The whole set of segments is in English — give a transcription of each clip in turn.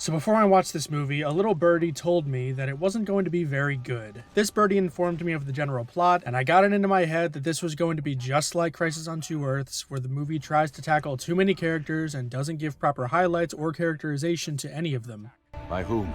So before I watched this movie, a little birdie told me that it wasn't going to be very good. This birdie informed me of the general plot, and I got it into my head that this was going to be just like Crisis on Two Earths, where the movie tries to tackle too many characters and doesn't give proper highlights or characterization to any of them. By whom?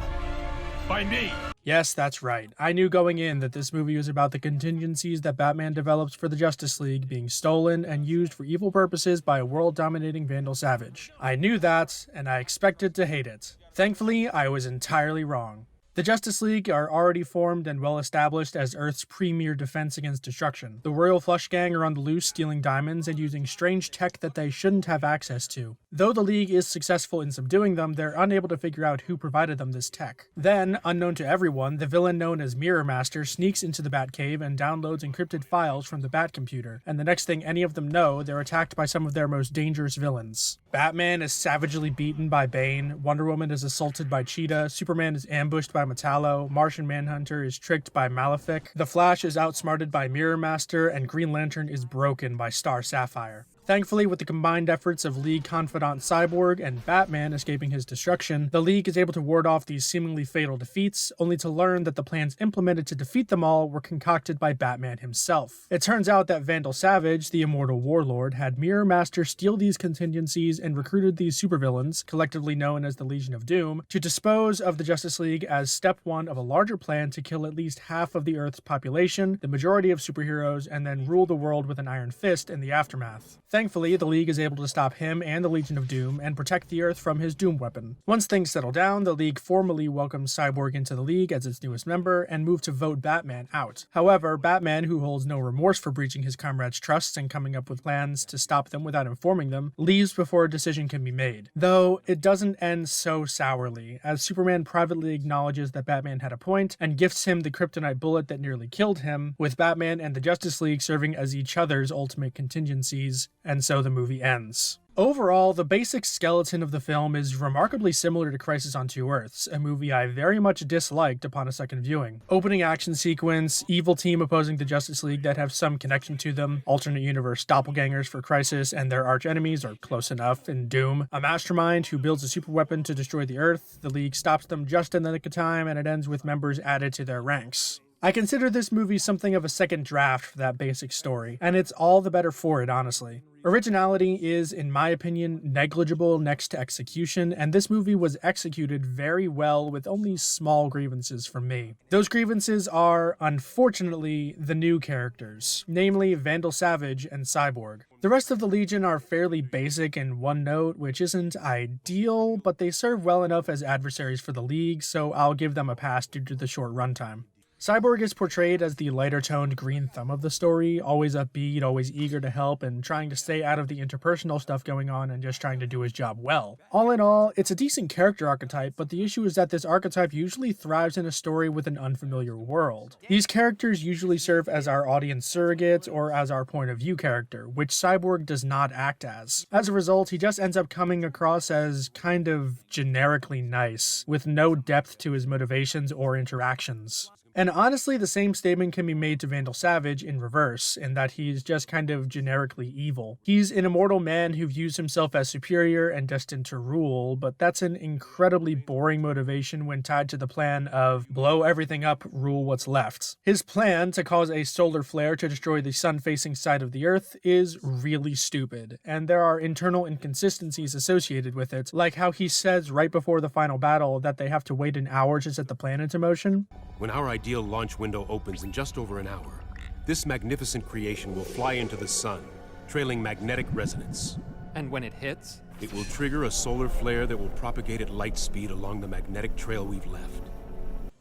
By me! Yes, that's right. I knew going in that this movie was about the contingencies that Batman develops for the Justice League being stolen and used for evil purposes by a world-dominating Vandal Savage. I knew that, and I expected to hate it. Thankfully, I was entirely wrong. The Justice League are already formed and well established as Earth's premier defense against destruction. The Royal Flush Gang are on the loose stealing diamonds and using strange tech that they shouldn't have access to. Though the League is successful in subduing them, they're unable to figure out who provided them this tech. Then, unknown to everyone, the villain known as Mirror Master sneaks into the Batcave and downloads encrypted files from the Batcomputer, and the next thing any of them know, they're attacked by some of their most dangerous villains. Batman is savagely beaten by Bane, Wonder Woman is assaulted by Cheetah, Superman is ambushed by Metallo, Martian Manhunter is tricked by Malefic, The Flash is outsmarted by Mirror Master, and Green Lantern is broken by Star Sapphire. Thankfully, with the combined efforts of League confidant Cyborg and Batman escaping his destruction, the League is able to ward off these seemingly fatal defeats, only to learn that the plans implemented to defeat them all were concocted by Batman himself. It turns out that Vandal Savage, the immortal warlord, had Mirror Master steal these contingencies and recruited these supervillains, collectively known as the Legion of Doom, to dispose of the Justice League as step one of a larger plan to kill at least half of the Earth's population, the majority of superheroes, and then rule the world with an iron fist in the aftermath. Thankfully, the League is able to stop him and the Legion of Doom and protect the Earth from his Doom weapon. Once things settle down, the League formally welcomes Cyborg into the League as its newest member and move to vote Batman out. However, Batman, who holds no remorse for breaching his comrades' trusts and coming up with plans to stop them without informing them, leaves before a decision can be made. Though, it doesn't end so sourly, as Superman privately acknowledges that Batman had a point and gifts him the kryptonite bullet that nearly killed him, with Batman and the Justice League serving as each other's ultimate contingencies, and so the movie ends. Overall, the basic skeleton of the film is remarkably similar to Crisis on Two Earths, a movie I very much disliked upon a second viewing. Opening action sequence, evil team opposing the Justice League that have some connection to them, alternate universe doppelgangers for Crisis and their arch-enemies are close enough in Doom, a mastermind who builds a superweapon to destroy the Earth, the League stops them just in the nick of time, and it ends with members added to their ranks. I consider this movie something of a second draft for that basic story, and it's all the better for it, honestly. Originality is, in my opinion, negligible next to execution, and this movie was executed very well with only small grievances from me. Those grievances are, unfortunately, the new characters, namely Vandal Savage and Cyborg. The rest of the Legion are fairly basic and one note, which isn't ideal, but they serve well enough as adversaries for the League, so I'll give them a pass due to the short runtime. Cyborg is portrayed as the lighter-toned green thumb of the story, always upbeat, always eager to help, and trying to stay out of the interpersonal stuff going on and just trying to do his job well. All in all, it's a decent character archetype, but the issue is that this archetype usually thrives in a story with an unfamiliar world. These characters usually serve as our audience surrogates or as our point of view character, which Cyborg does not act as. As a result, he just ends up coming across as kind of generically nice, with no depth to his motivations or interactions. And honestly, the same statement can be made to Vandal Savage in reverse, in that he's just kind of generically evil. He's an immortal man who views himself as superior and destined to rule, but that's an incredibly boring motivation when tied to the plan of blow everything up, rule what's left. His plan to cause a solar flare to destroy the sun-facing side of the Earth is really stupid, and there are internal inconsistencies associated with it, like how he says right before the final battle that they have to wait an hour to set the plan into motion. When our ideal launch window opens in just over an hour, this magnificent creation will fly into the sun, trailing magnetic resonance. And when it hits? It will trigger a solar flare that will propagate at light speed along the magnetic trail we've left.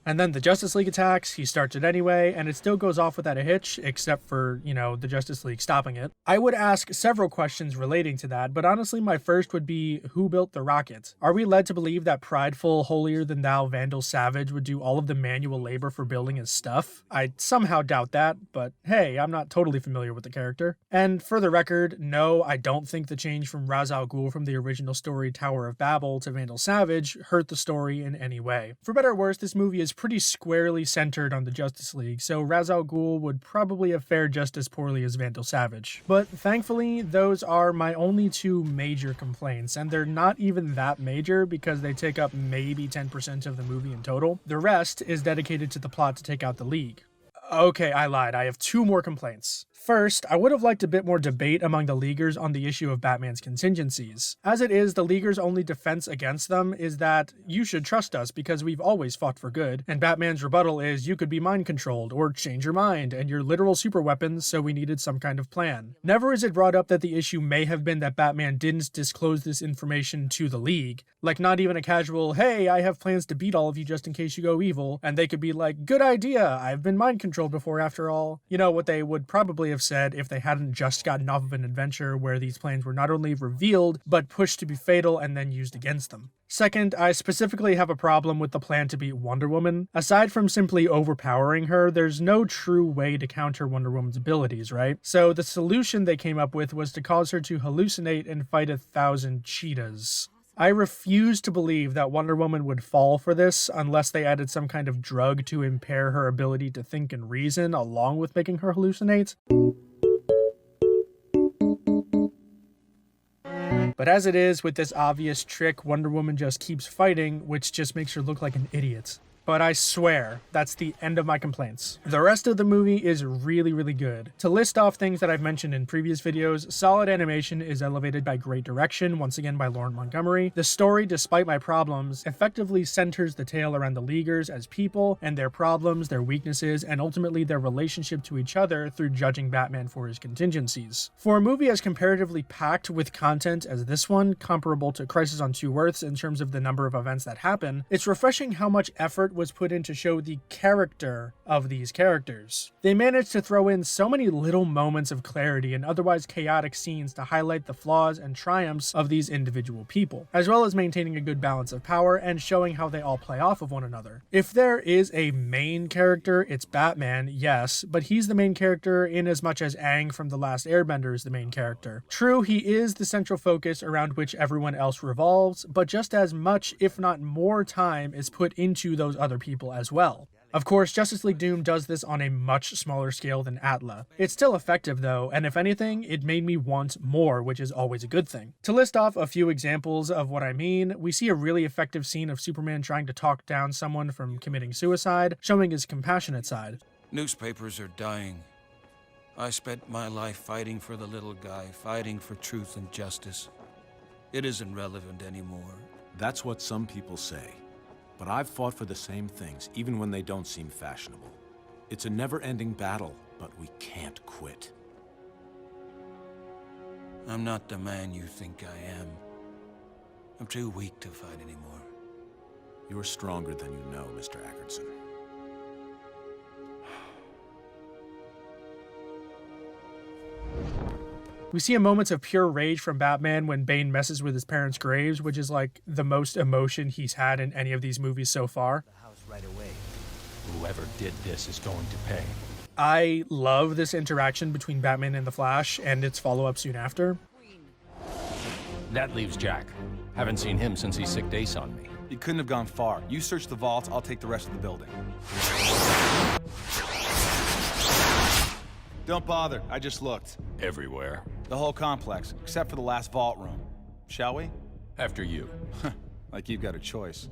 And then the Justice League attacks, he starts it anyway, and it still goes off without a hitch, except for, the Justice League stopping it. I would ask several questions relating to that, but honestly my first would be, who built the rocket? Are we led to believe that prideful, holier-than-thou Vandal Savage would do all of the manual labor for building his stuff? I somehow doubt that, but hey, I'm not totally familiar with the character. And for the record, no, I don't think the change from Ra's al Ghul from the original story Tower of Babel to Vandal Savage hurt the story in any way. For better or worse, this movie is pretty squarely centered on the Justice League, so Ra's al Ghul would probably have fared just as poorly as Vandal Savage. But thankfully, those are my only two major complaints, and they're not even that major because they take up maybe 10% of the movie in total. The rest is dedicated to the plot to take out the League. Okay, I lied. I have two more complaints. First, I would have liked a bit more debate among the Leaguers on the issue of Batman's contingencies. As it is, the Leaguers' only defense against them is that you should trust us because we've always fought for good, and Batman's rebuttal is you could be mind-controlled or change your mind, and you're literal superweapons, so we needed some kind of plan. Never is it brought up that the issue may have been that Batman didn't disclose this information to the League. Like, not even a casual, hey, I have plans to beat all of you just in case you go evil, and they could be like, good idea, I've been mind-controlled before after all. You know, what they would probably have said if they hadn't just gotten off of an adventure where these plans were not only revealed, but pushed to be fatal and then used against them. Second, I specifically have a problem with the plan to beat Wonder Woman. Aside from simply overpowering her, there's no true way to counter Wonder Woman's abilities, right? So the solution they came up with was to cause her to hallucinate and fight 1,000 cheetahs. I refuse to believe that Wonder Woman would fall for this unless they added some kind of drug to impair her ability to think and reason along with making her hallucinate. But as it is, with this obvious trick, Wonder Woman just keeps fighting, which just makes her look like an idiot. But I swear, that's the end of my complaints. The rest of the movie is really, really good. To list off things that I've mentioned in previous videos, solid animation is elevated by great direction, once again by Lauren Montgomery. The story, despite my problems, effectively centers the tale around the Leaguers as people and their problems, their weaknesses, and ultimately their relationship to each other through judging Batman for his contingencies. For a movie as comparatively packed with content as this one, comparable to Crisis on Two Earths in terms of the number of events that happen, it's refreshing how much effort was put in to show the character of these characters. They managed to throw in so many little moments of clarity in otherwise chaotic scenes to highlight the flaws and triumphs of these individual people, as well as maintaining a good balance of power and showing how they all play off of one another. If there is a main character, it's Batman, yes, but he's the main character in as much as Aang from The Last Airbender is the main character. True, he is the central focus around which everyone else revolves, but just as much, if not more time is put into those other people as well. Of course, Justice League Doom does this on a much smaller scale than Atla. It's still effective though, and if anything, it made me want more, which is always a good thing. To list off a few examples of what I mean, we see a really effective scene of Superman trying to talk down someone from committing suicide, showing his compassionate side. Newspapers are dying. I spent my life fighting for the little guy, fighting for truth and justice. It isn't relevant anymore. That's what some people say. But I've fought for the same things, even when they don't seem fashionable. It's a never-ending battle, but we can't quit. I'm not the man you think I am. I'm too weak to fight anymore. You're stronger than you know, Mr. Ackerson. We see a moments of pure rage from Batman when Bane messes with his parents' graves, which is like the most emotion he's had in any of these movies so far. The house right away. Whoever did this is going to pay. I love this interaction between Batman and the Flash and its follow-up soon after. That leaves Jack. Haven't seen him since he sicked Ace on me. You couldn't have gone far. You search the vaults, I'll take the rest of the building. Don't bother, I just looked. Everywhere. The whole complex, except for the last vault room. Shall we? After you. Like you've got a choice.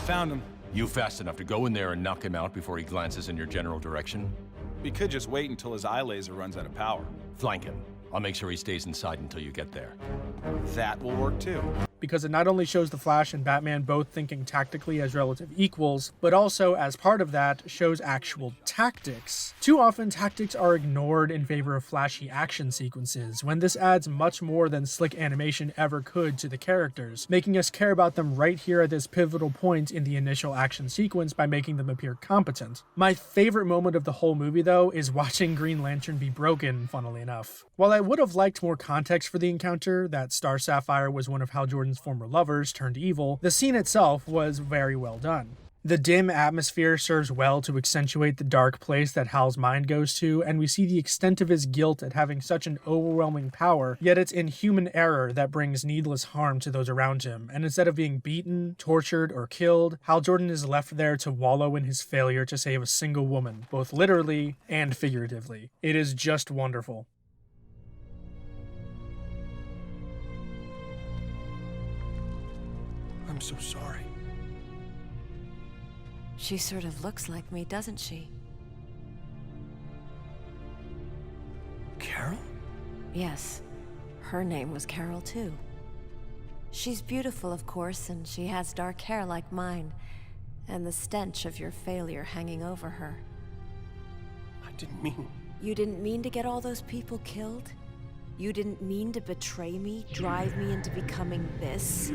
Found him. You fast enough to go in there and knock him out before he glances in your general direction? We could just wait until his eye laser runs out of power. Flank him. I'll make sure he stays inside until you get there. That will work too. Because it not only shows the Flash and Batman both thinking tactically as relative equals, but also, as part of that, shows actual tactics. Too often, tactics are ignored in favor of flashy action sequences, when this adds much more than slick animation ever could to the characters, making us care about them right here at this pivotal point in the initial action sequence by making them appear competent. My favorite moment of the whole movie, though, is watching Green Lantern be broken, funnily enough. While I would have liked more context for the encounter, that Star Sapphire was one of Hal Jordan's former lovers turned evil, the scene itself was very well done. The dim atmosphere serves well to accentuate the dark place that Hal's mind goes to, and we see the extent of his guilt at having such an overwhelming power, yet it's inhuman error that brings needless harm to those around him, and instead of being beaten, tortured, or killed, Hal Jordan is left there to wallow in his failure to save a single woman, both literally and figuratively. It is just wonderful. I'm so sorry. She sort of looks like me, doesn't she? Carol? Yes. Her name was Carol, too. She's beautiful, of course, and she has dark hair like mine, and the stench of your failure hanging over her. I didn't mean... You didn't mean to get all those people killed? You didn't mean to betray me, drive me into becoming this?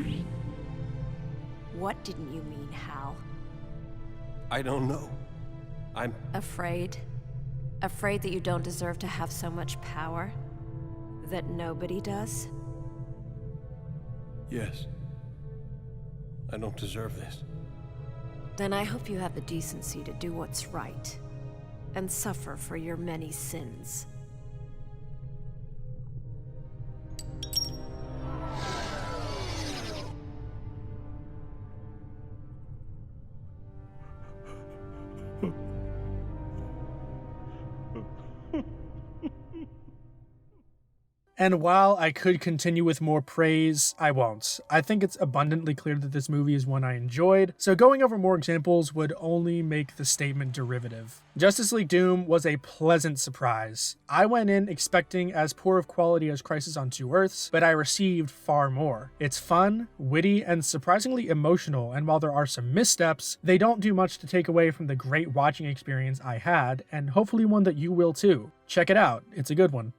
What didn't you mean, Hal? I don't know. I'm... Afraid? Afraid that you don't deserve to have so much power? That nobody does? Yes. I don't deserve this. Then I hope you have the decency to do what's right, and suffer for your many sins. And while I could continue with more praise, I won't. I think it's abundantly clear that this movie is one I enjoyed, so going over more examples would only make the statement derivative. Justice League Doom was a pleasant surprise. I went in expecting as poor of quality as Crisis on Two Earths, but I received far more. It's fun, witty, and surprisingly emotional, and while there are some missteps, they don't do much to take away from the great watching experience I had, and hopefully one that you will too. Check it out, it's a good one.